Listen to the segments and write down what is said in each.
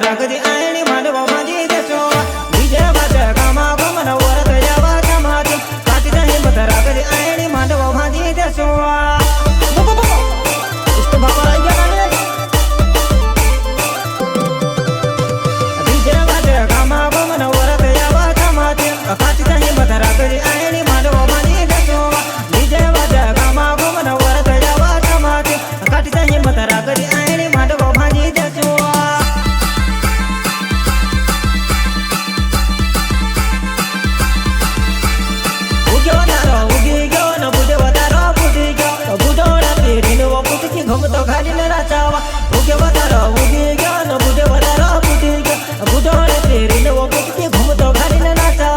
रागदी आयणी मांडवा माझी देशो डीजे वाजे कामा गमन वरत जावा समाज काटी जाही मत रागदी आयणी मांडवा माझी देशो इष्ट बाबा याने डीजे वाजे कामा गमन वरत जावा समाज काटी जाही मत रागदी आयणी मांडवा माझी देशो डीजे वाजे कामा गमन वरत जावा समाज काटी जाही मत रागदी आयणी मांडवा माझी देशो घुमतो घाली न राचावा उगे वतारा उगे ज्ञान बुझे वतारा बुद्धि बुझोड़े तेरी न वो बुद्धि घुमतो घाली न राचा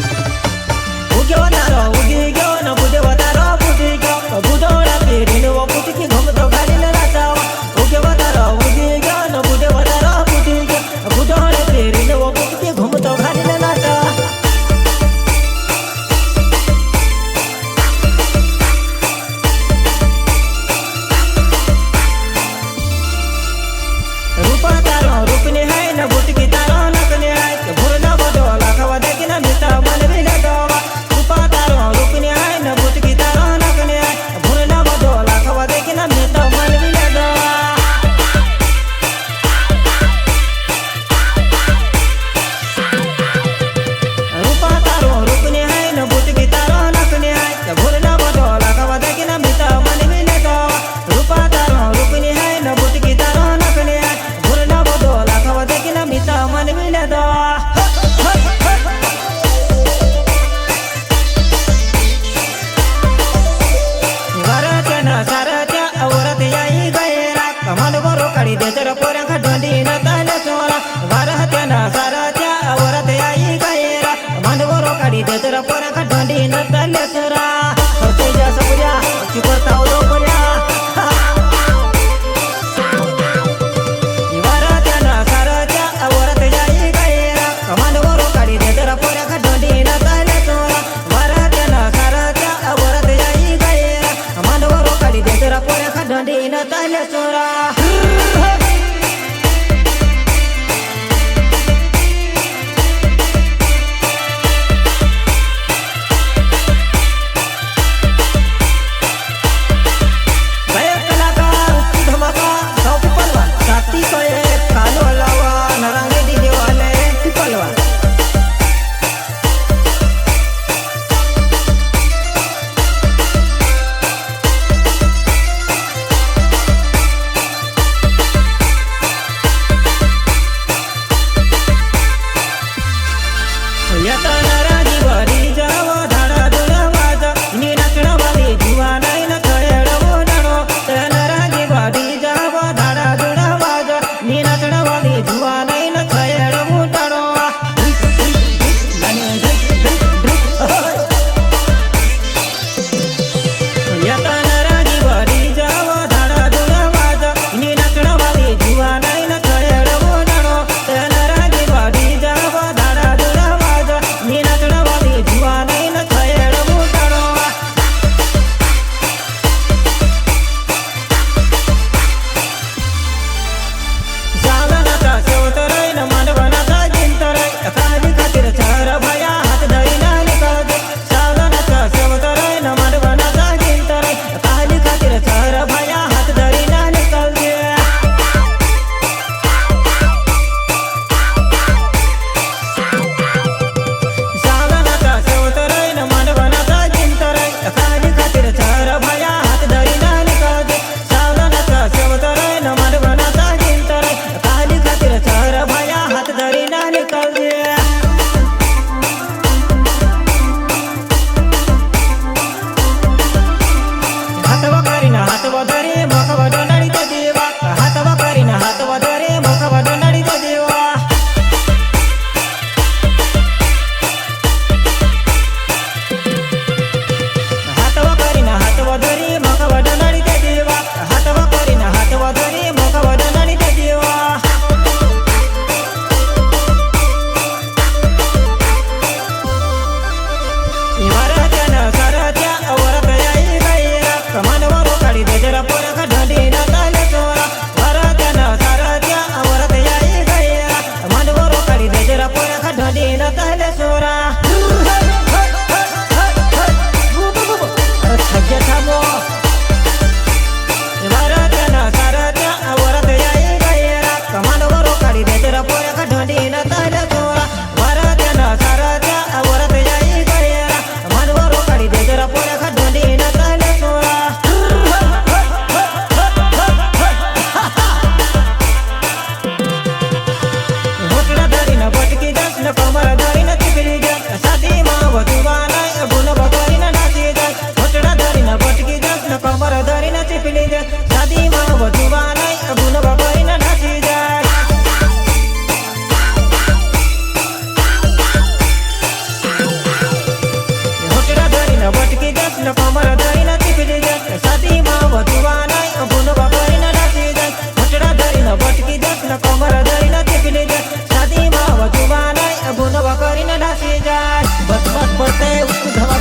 उगे वतारा उगे ज्ञान बुझे वतारा बुद्धि बुझोड़े तेरी न वो बुद्धि घुमतो घाली न राचावा उगे वतारा उगे ज्ञान बुझे वतारा बुद्धि बुझोड़े तेरी न वो बुद्धि घुमतो घाली न राचा रूपने है न भूतकी तारो नकने है भूरना बदो लाखवा देखी न मिता मन भी लगवा रूपा तारो रूपने है न भूतकी तारो नकने है भूरना बदो लाखवा देखी न मिता मन भी लगवा रूपा तारो रूपने है न भूतकी तारो नकने है भूरना बदो लाखवा देखी न मिता मन भी लगवा रूपा तारो रूपने है न भूतकी तारो नकने है भूरना बदो लाखवा देखी न मिता मन भी लगवा सारत्या औरत याई गैरा कमाल गोरो कड़ी दे तेरा पोरा खडोंडी न ताले सोरा वारहत्या ना सारत्या औरत याई गैरा कमाल गोरो कड़ी दे तेरा पोरा खडोंडी न ताले सोरा तेजा सबुया चिपरता उदो पर्या वारहत्या ना सारत्या औरत याई गैरा कमाल गोरो कड़ी दे तेरा पोरा खडोंडी न ताले सोरा वारहत्या ना सारत्या औरत याई गैरा कमाल गोरो कड़ी दे तेरा पोरा खडोंडी न ताले सोरा वस्तू धवा